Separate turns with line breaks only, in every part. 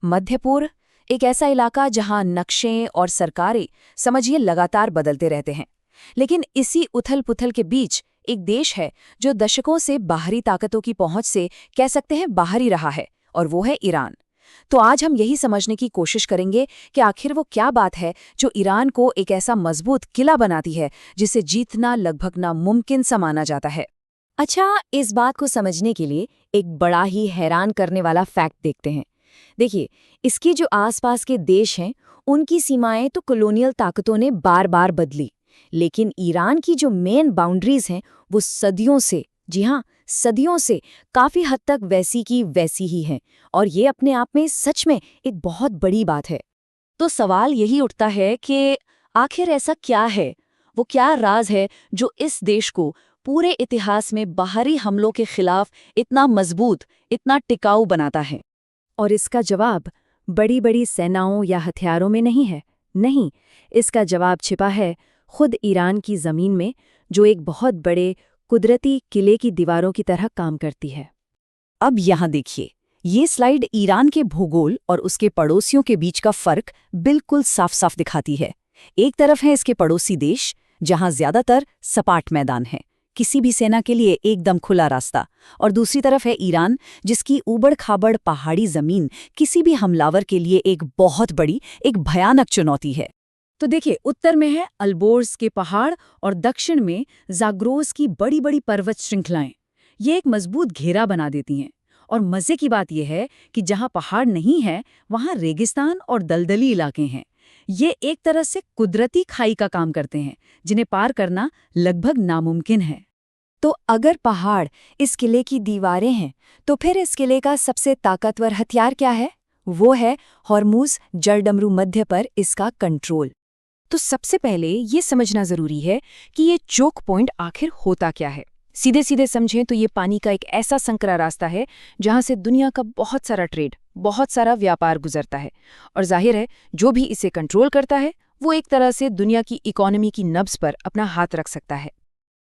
मध्य पूर्व एक ऐसा इलाका जहां नक्शे और सरकारें समझिए लगातार बदलते रहते हैं। लेकिन इसी उथल-पुथल के बीच एक देश है जो दशकों से बाहरी ताकतों की पहुंच से कह सकते हैं बाहर ही रहा है, और वो है ईरान। तो आज हम यही समझने की कोशिश करेंगे कि आखिर वो क्या बात है जो ईरान को एक ऐसा मजबूत किला बनाती है जिसे जीतना लगभग नामुमकिन सा माना जाता है।
अच्छा, इस बात को समझने के लिए एक बड़ा ही हैरान करने वाला फैक्ट देखते हैं। देखिए, इसके जो आसपास के देश हैं, उनकी सीमाएं तो कॉलोनियल ताकतों ने बार बार बदली, लेकिन ईरान की जो मेन बाउंड्रीज हैं, वो सदियों से, जी हाँ, सदियों से काफी हद तक वैसी की वैसी ही हैं, और ये अपने आप में सच में एक बहुत बड़ी बात है।
तो सवाल यही उठता है कि आखिर ऐसा क्या है, वो क्या राज है जो इस देश को पूरे इतिहास में बाहरी हमलों के खिलाफ इतना मजबूत, इतना टिकाऊ बनाता है।
और इसका जवाब बड़ी बड़ी सेनाओं या हथियारों में नहीं है। नहीं, इसका जवाब छिपा है खुद ईरान की जमीन में, जो एक बहुत बड़े कुदरती किले की दीवारों की तरह काम करती है।
अब यहाँ देखिए, ये स्लाइड ईरान के भूगोल और उसके पड़ोसियों के बीच का फर्क बिल्कुल साफ साफ दिखाती है। एक तरफ है इसके पड़ोसी देश, जहाँ ज्यादातर सपाट मैदान है, किसी भी सेना के लिए एकदम खुला रास्ता, और दूसरी तरफ है ईरान, जिसकी ऊबड़-खाबड़ पहाड़ी जमीन किसी भी हमलावर के लिए एक बहुत बड़ी, एक भयानक चुनौती है।
तो देखिए, उत्तर में है अल्बोर्स के पहाड़ और दक्षिण में जाग्रोस की बड़ी बड़ी पर्वत श्रृंखलाएं। ये एक मजबूत घेरा बना देती हैं। और मजे की बात यह है कि जहां पहाड़ नहीं है, वहां रेगिस्तान और दलदली इलाके हैं। ये एक तरह से कुदरती खाई का काम करते हैं, जिन्हें पार करना लगभग नामुमकिन है।
तो अगर पहाड़ इस किले की दीवारें हैं, तो फिर इस किले का सबसे ताकतवर हथियार क्या है? वो है हॉर्मुज जलडमरू मध्य पर इसका कंट्रोल। तो सबसे पहले ये समझना जरूरी है कि ये चोक पॉइंट आखिर होता क्या है। सीधे सीधे समझें तो ये पानी का एक ऐसा संकरा रास्ता है जहां से दुनिया का बहुत सारा ट्रेड, बहुत सारा व्यापार गुजरता है। और जाहिर है, जो भी इसे कंट्रोल करता है, वो एक तरह से दुनिया की इकोनॉमी की नब्ज पर अपना हाथ रख सकता है।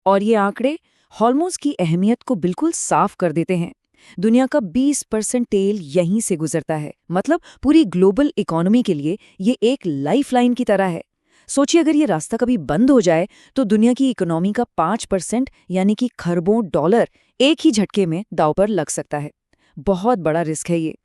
और ये आंकड़े हॉर्मुज की अहमियत को बिल्कुल साफ कर देते हैं। दुनिया का 20% तेल यहीं से गुजरता है, मतलब पूरी ग्लोबल इकोनॉमी के लिए ये एक लाइफलाइन की तरह है। सोचिए, अगर ये रास्ता कभी बंद हो जाए तो दुनिया की इकोनॉमी का 5% यानी कि खरबों डॉलर एक ही झटके में दांव पर लग सकता है। बहुत बड़ा रिस्क है ये।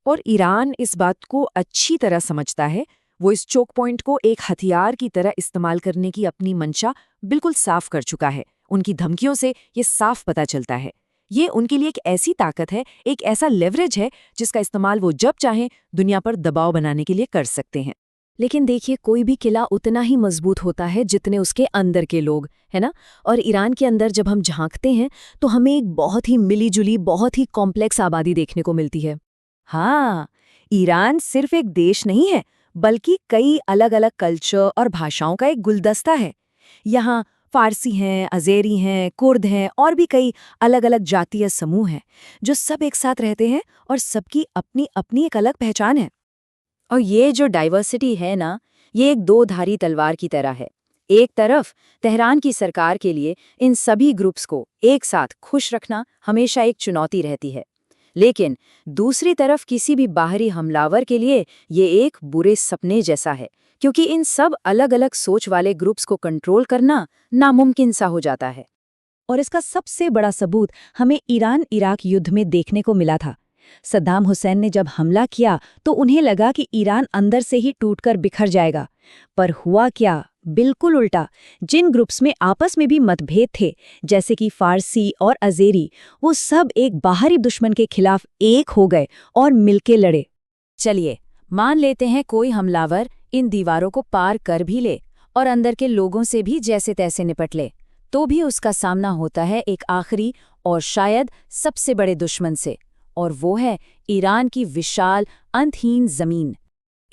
और ईरान इस बात को अच्छी तरह समझता है। वो इस चोक पॉइंट को एक हथियार की तरह इस्तेमाल करने की अपनी मंशा बिल्कुल साफ कर चुका है। उनकी धमकियों से ये साफ पता चलता है। ये उनके लिए एक ऐसी ताकत है, एक ऐसा लेवरेज है, जिसका इस्तेमाल वो जब चाहें दुनिया पर दबाव बनाने के लिए कर सकते हैं।
लेकिन देखिए, कोई भी किला उतना ही मजबूत होता है जितने उसके अंदर के लोग, है ना? और ईरान के अंदर जब हम झांकते हैं तो हमें एक बहुत ही मिली-जुली, बहुत ही कॉम्प्लेक्स आबादी देखने को मिलती है।
हाँ, ईरान सिर्फ एक देश नहीं है, बल्कि कई अलग-अलग कल्चर और भाषाओं का एक गुलदस्ता है। यहाँ फारसी हैं, अज़ेरी हैं, कुर्द हैं और भी कई अलग-अलग जातीय समूह हैं, जो सब एक साथ रहते हैं और सबकी अपनी-अपनी एक अलग पहचान है।
और ये जो डाइवर्सिटी है ना, ये एक दो-धारी तलवार की तरह है। एक तरफ तेहरान की सरकार के लिए इन सभी ग्रुप्स को एक साथ खुश रखना हमेशा एक चुनौती रहती है, लेकिन दूसरी तरफ किसी भी बाहरी हमलावर के लिए ये एक बुरे सपने जैसा है, क्योंकि इन सब अलग-अलग सोच वाले ग्रुप्स को कंट्रोल करना नामुमकिन सा हो जाता है।
और इसका सबसे बड़ा सबूत हमें ईरान-इराक युद्ध में देखने को मिला था। सद्दाम हुसैन ने जब हमला किया तो उन्हें लगा कि ईरान अंदर से ही टूटकर बिखर जाएगा, पर हुआ क्या? बिल्कुल उल्टा। जिन ग्रुप्स में आपस में भी मतभेद थे, जैसे कि फारसी और अज़ेरी, वो सब एक बाहरी दुश्मन के खिलाफ एक हो गए और मिलके लड़े। चलिए, मान लेते हैं कोई हमलावर इन दीवारों को पार कर भी ले और अंदर के लोगों से भी जैसे तैसे निपट ले, तो भी उसका सामना होता है एक आखिरी और शायद सबसे बड़े दुश्मन से, और वो है ईरान की विशाल अंतहीन जमीन।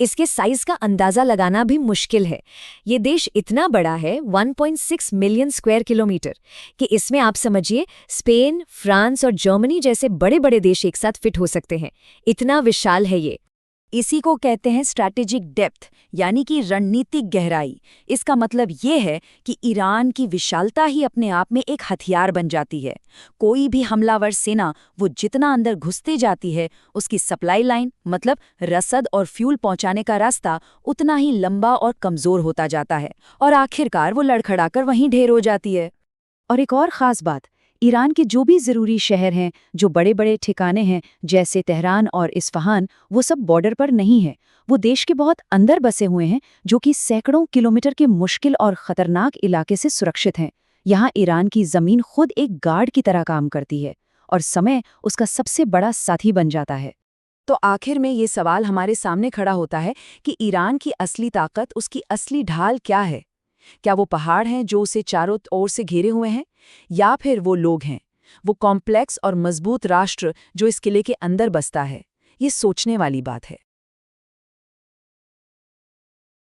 इसके साइज का अंदाजा लगाना भी मुश्किल है। ये देश इतना बड़ा है, 1.6 मिलियन स्क्वायर किलोमीटर, कि इसमें आप समझिए स्पेन, फ्रांस और जर्मनी जैसे बड़े बड़े देश एक साथ फिट हो सकते हैं। इतना विशाल है ये। इसी को कहते हैं स्ट्रैटेजिक डेप्थ, यानी कि रणनीतिक गहराई। इसका मतलब ये है कि ईरान की विशालता ही अपने आप में एक हथियार बन जाती है। कोई भी हमलावर सेना वो जितना अंदर घुसती जाती है, उसकी सप्लाई लाइन मतलब रसद और फ्यूल पहुंचाने का रास्ता उतना ही लंबा और कमजोर होता जाता है, और आखिरकार वो लड़खड़ाकर वहीं ढेर हो जाती है।
और एक और ख़ास बात, ईरान के जो भी ज़रूरी शहर हैं, जो बड़े बड़े ठिकाने हैं जैसे तेहरान और इस्फ़हान, वो सब बॉर्डर पर नहीं है। वो देश के बहुत अंदर बसे हुए हैं, जो कि सैकड़ों किलोमीटर के मुश्किल और ख़तरनाक इलाके से सुरक्षित हैं। यहाँ ईरान की ज़मीन खुद एक गार्ड की तरह काम करती है और समय उसका सबसे बड़ा साथी बन जाता है।
तो आखिर में ये सवाल हमारे सामने खड़ा होता है कि ईरान की असली ताकत, उसकी असली ढाल क्या है? क्या वो पहाड़ हैं जो उसे चारों ओर से घेरे हुए हैं, या फिर वो लोग हैं, वो कॉम्प्लेक्स और मजबूत राष्ट्र जो इस किले के अंदर बसता है? ये सोचने वाली बात है।